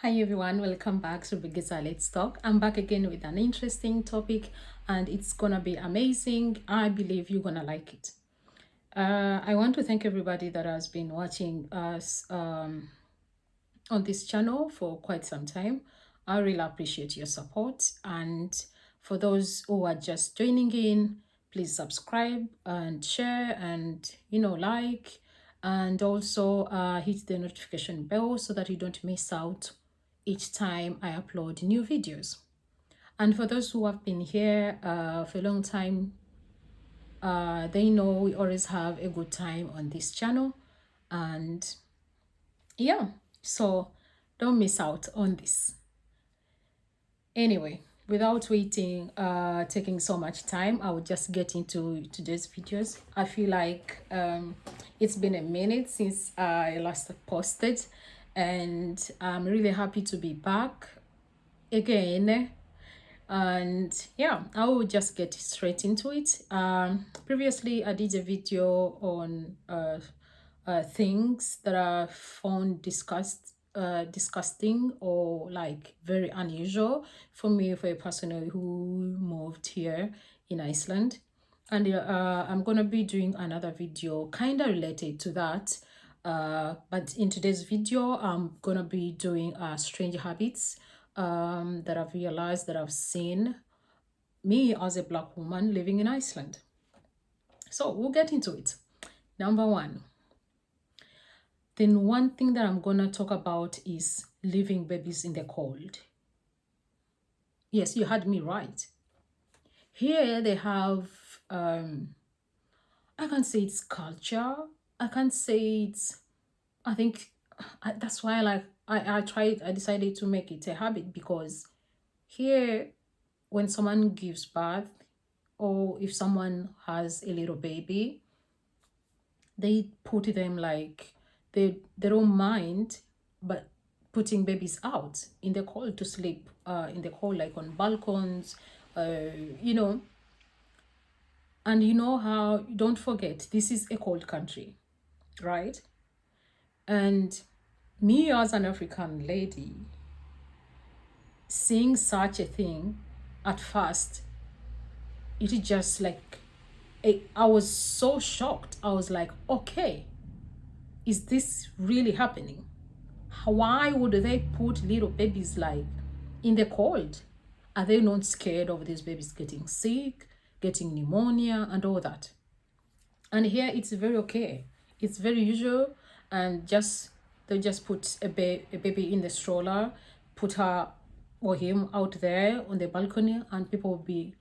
Hi everyone, welcome back to Biggest Let's Talk. I'm back again with an interesting topic and it's gonna be amazing. I believe you're gonna like it. I want to thank everybody that has been watching us on this channel for quite some time. I really appreciate your support. And for those who are just joining in, please subscribe and share and like, and also hit the notification bell so that you don't miss out each time I upload new videos. And for those who have been here for a long time, they know we always have a good time on this channel. And yeah, so don't miss out on this. Anyway, without waiting, taking so much time, I will just get into today's videos. I feel like it's been a minute since I last posted, and I'm really happy to be back again. And yeah, I will just get straight into it. Previously I did a video on things that I found disgusting or like very unusual for me, for a person who moved here in Iceland. And I'm gonna be doing another video kind of related to that, but in today's video I'm gonna be doing strange habits that I've realized, that I've seen me as a black woman living in Iceland. So we'll get into it. Number one, then one thing that I'm gonna talk about is leaving babies in the cold. Yes, you heard me right. Here they have, I can't say it's culture. I can't say it's, I think that's why I decided to make it a habit, because here when someone gives birth, or if someone has a little baby, they put them like, they don't mind, but putting babies out in the cold to sleep in the cold, like on balcons, you know. And you know how, don't forget, this is a cold country, right? And me as an African lady, seeing such a thing at first, it is just like, I was so shocked. I was like, okay, is this really happening? Why would they put little babies like in the cold? Are they not scared of these babies getting sick, getting pneumonia and all that? And here it's very okay. It's very usual, and they just put a baby in the stroller, put her or him out there on the balcony, and people will be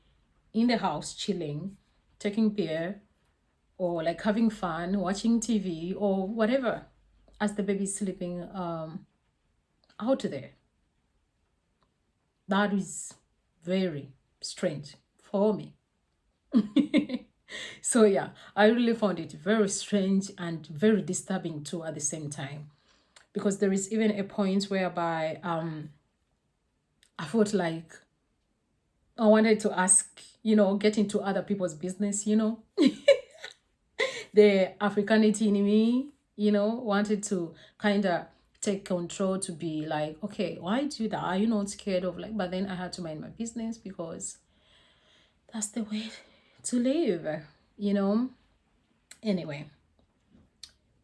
in the house chilling, taking beer, or like having fun, watching TV or whatever, as the baby's sleeping out there. That is very strange for me. So yeah, I really found it very strange and very disturbing too at the same time, because there is even a point whereby I felt like I wanted to ask, get into other people's business, the Africanity in me, wanted to kind of take control, to be like, okay, why do that? Are you not scared of, like, but then I had to mind my business, because that's the way to live, you know? Anyway,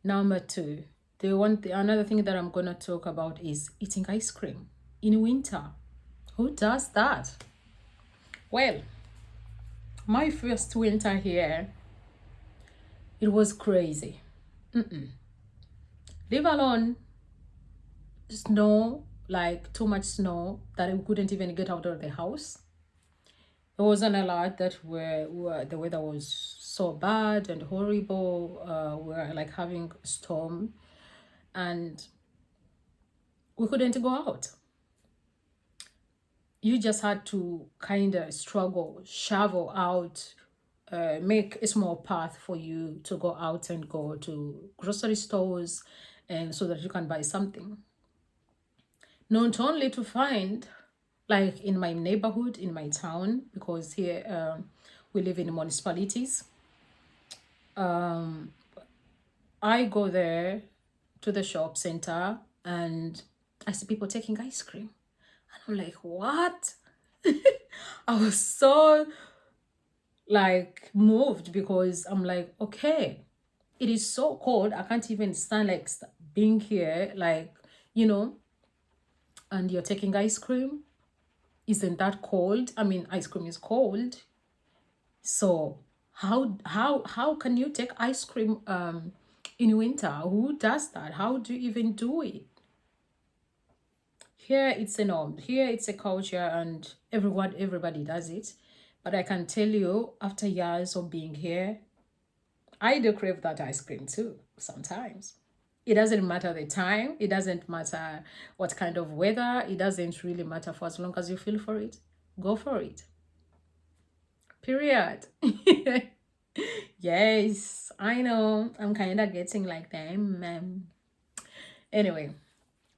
number two, another thing that I'm gonna talk about is eating ice cream in winter. Who does that? Well, my first winter here, it was crazy. Leave alone snow, like too much snow that we couldn't even get out of the house. There was an alert that the weather was so bad and horrible. We're like having a storm, and we couldn't go out. You just had to kind of struggle, shovel out, make a small path for you to go out and go to grocery stores, and so that you can buy something. Not only to find, like in my neighborhood, in my town, because here we live in municipalities. I go there to the shop center, and I see people taking ice cream. And I'm like, what? I was so like moved because I'm like, okay, it is so cold. I can't even stand like being here, like, you know, and you're taking ice cream. Isn't that cold? I mean, ice cream is cold. So how can you take ice cream in winter? Who does that? How do you even do it? Here it's a norm. Here it's a culture and everybody does it. But I can tell you, after years of being here, I do crave that ice cream too, sometimes. It doesn't matter the time, it doesn't matter what kind of weather, it doesn't really matter for as long as you feel for it. Go for it. Period. Yes, I know. I'm kind of getting like them. Anyway,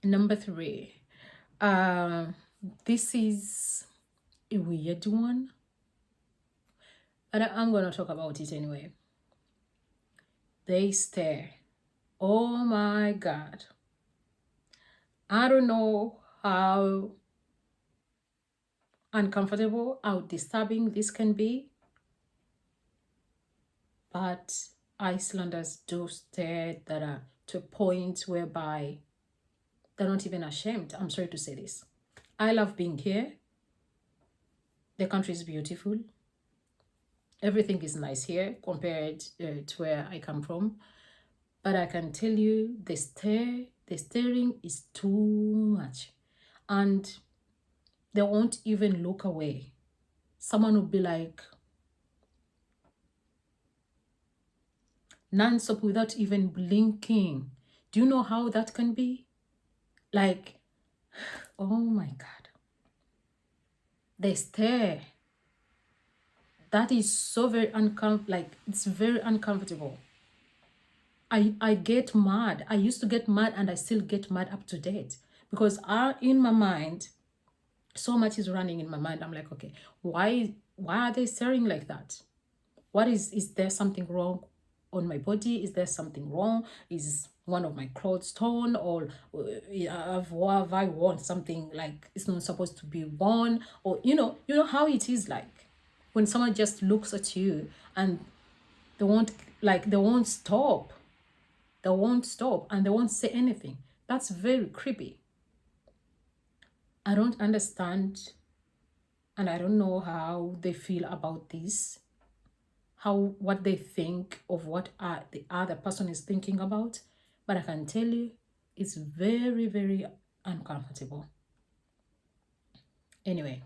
number 3. Um, this is a weird one, but I'm gonna talk about it anyway. They stare. Oh my God. I don't know how uncomfortable, how disturbing this can be, but Icelanders do stare that are to a point whereby they're not even ashamed. I'm sorry to say this. I love being here. The country is beautiful. Everything is nice here compared to where I come from. But I can tell you, the staring is too much. And they won't even look away. Someone will be like, non-stop without even blinking. Do you know how that can be? Like, oh my God. They stare. That is so very uncomfortable. Like, it's very uncomfortable. I get mad. I used to get mad and I still get mad up to date. Because in my mind, so much is running in my mind. I'm like, okay, why are they staring like that? What is there something wrong on my body? Is there something wrong? Is one of my clothes torn, or have I worn something like it's not supposed to be worn? Or you know how it is like when someone just looks at you and they won't they won't stop. They won't stop and they won't say anything. That's very creepy. I don't understand and I don't know how they feel about this, what they think of what the other person is thinking about, but I can tell you it's very, very uncomfortable. Anyway,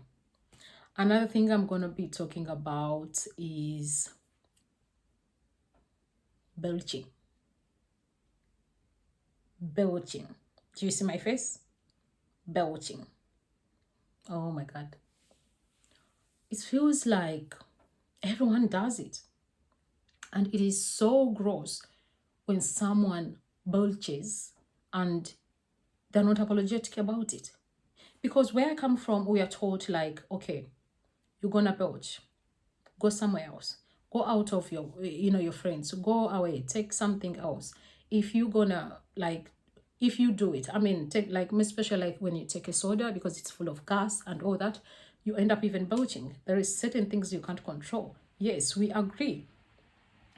another thing I'm going to be talking about is belching. Belching. Do you see my face? Belching. Oh my God. It feels like everyone does it. And it is so gross when someone belches and they're not apologetic about it. Because where I come from, we are taught like, okay, you're gonna belch, go somewhere else, go out of your, your friends, go away, take something else. If you're gonna if you do it, I mean, take like especially like when you take a soda because it's full of gas and all that, you end up even belching. There is certain things you can't control. Yes, we agree.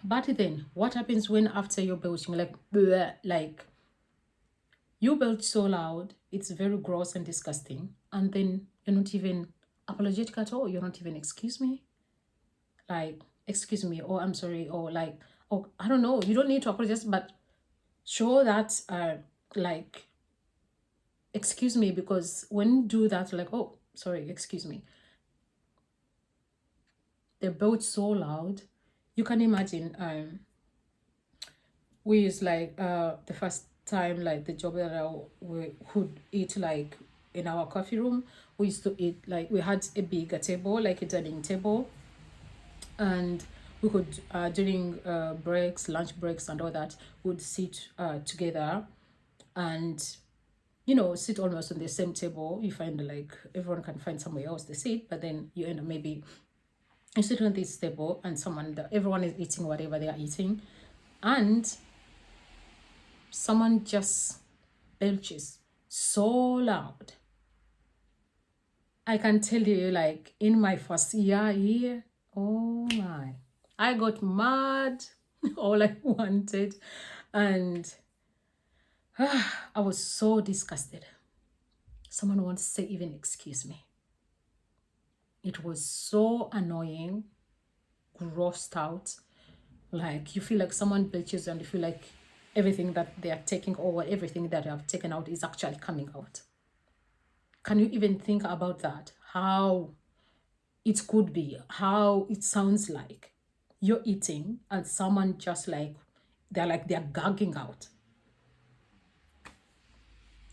But then what happens when after you're belching, like bleh, like you belch so loud, it's very gross and disgusting, and then you're not even apologetic at all. You're not even like excuse me, or I'm sorry, or like, oh, I don't know. You don't need to apologize, but show that like excuse me, because when you do that, like, oh, sorry, excuse me. They're both so loud. You can imagine we used like the first time, like the job that we would eat like in our coffee room, we used to eat like we had a bigger table, like a dining table, and we could during breaks, lunch breaks and all that, would sit together and sit almost on the same table. You find like everyone can find somewhere else to sit, but then you end up maybe you sit on this table and everyone is eating whatever they are eating, and someone just belches so loud. I can tell you, like, in my first year here, oh my, I got mad, all I wanted, and I was so disgusted. Someone wants to say, even excuse me. It was so annoying, grossed out. Like, you feel like someone bitches and you feel like everything that they are taking or everything that they have taken out is actually coming out. Can you even think about that? How it could be, how it sounds like you're eating and someone just like they're gagging out.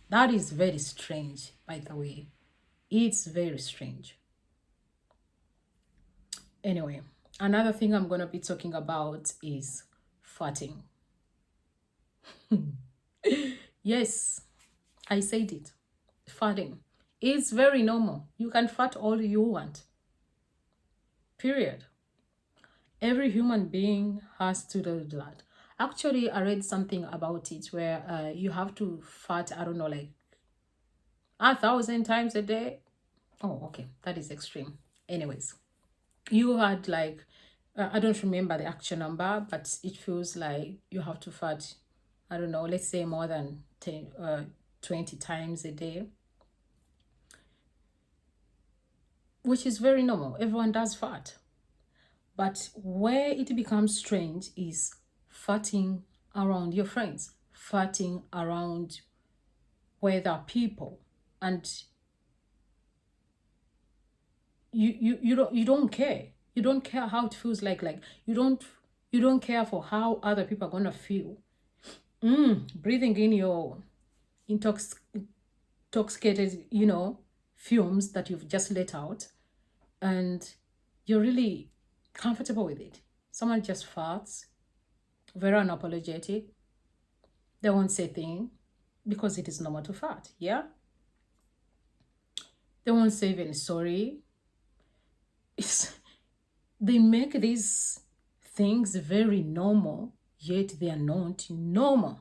That is very strange, by the way. It's very strange. Anyway, another thing I'm going to be talking about is farting. Yes, I said it. Farting. It's very normal. You can fart all you want. Period. Every human being has to do that. Actually, I read something about it where you have to fart, I don't know, like 1,000 times a day. Oh, okay. That is extreme. Anyways, you had like, I don't remember the actual number, but it feels like you have to fart, I don't know, let's say more than 20 times a day, which is very normal. Everyone does fart. But where it becomes strange is farting around your friends, farting around where there are people, and you don't care. You don't care how it feels like you don't care for how other people are gonna feel. Breathing in your intoxicated, fumes that you've just let out, and you're really comfortable with it. Someone just farts, very unapologetic. They won't say thing because it is normal to fart. Yeah. They won't say even sorry. They make these things very normal, yet they are not normal.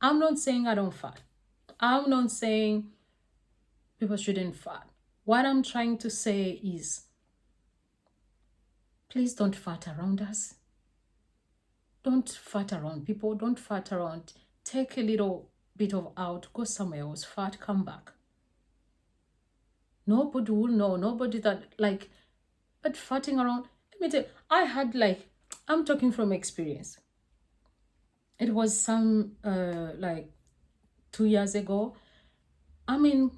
I'm not saying I don't fart. I'm not saying people shouldn't fart. What I'm trying to say is, please don't fart around us. Don't fart around people. Don't fart around. Take a little bit of out. Go somewhere else. Fart. Come back. Nobody will know. Nobody that like. But farting around. Let me tell you. I had like. I'm talking from experience. It was some like 2 years ago. I'm in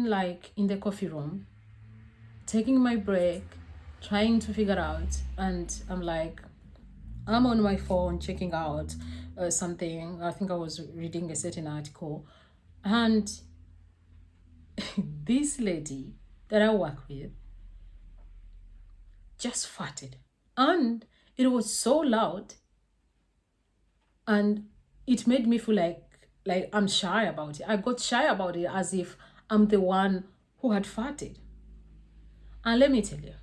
like in the coffee room, taking my break, trying to figure out, and I'm on my phone checking out something. I think I was reading a certain article, and this lady that I work with just farted, and it was so loud, and it made me feel like I'm shy about it. I got shy about it as if I'm the one who had farted. And let me tell you,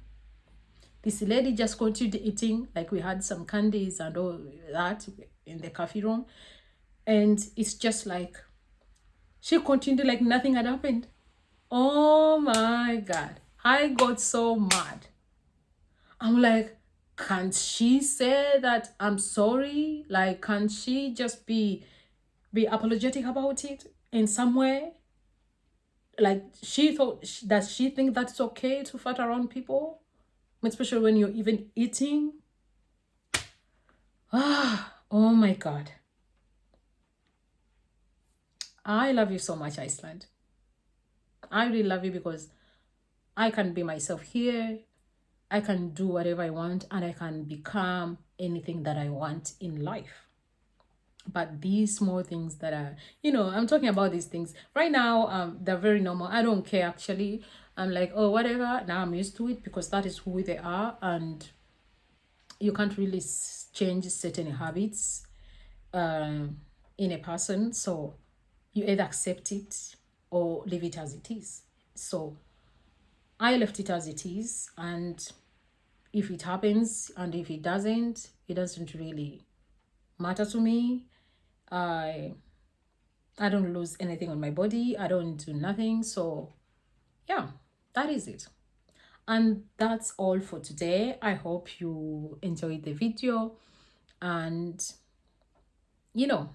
this lady just continued eating, like we had some candies and all that in the coffee room. And it's just like, she continued like nothing had happened. Oh my God. I got so mad. I'm like, can't she say that I'm sorry? Like, can't she just be apologetic about it in some way? Like, does she think that's okay to fart around people? Especially when you're even eating? Oh my God. I love you so much, Iceland. I really love you because I can be myself here. I can do whatever I want and I can become anything that I want in life. But these small things that are, I'm talking about these things right now. They're very normal. I don't care actually. I'm like, oh, whatever. Now I'm used to it because that is who they are, and you can't really change certain habits in a person. So you either accept it or leave it as it is. So I left it as it is, and if it happens and if it doesn't really matter to me. I I don't lose anything on my body. I don't do nothing. So yeah, that is it. And that's all for today. I hope you enjoyed the video. And you know,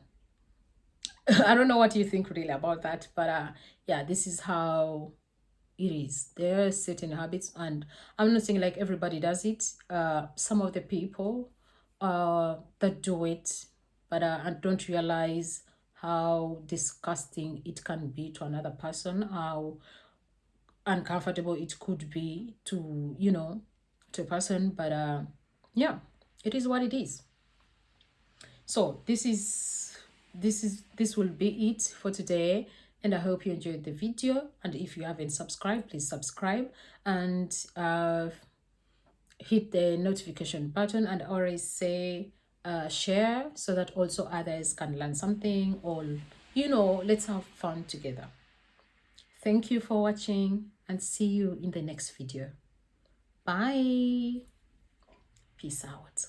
I don't know what you think really about that, but yeah, this is how it is. There are certain habits, and I'm not saying like everybody does it. Some of the people that do it, but and don't realize how disgusting it can be to another person, how uncomfortable it could be to, to a person. But yeah, it is what it is. So this will be it for today, and I hope you enjoyed the video. And if you haven't subscribed, please subscribe and hit the notification button, and always say share, so that also others can learn something, or let's have fun together. Thank you for watching, and see you in the next video. Bye. Peace out.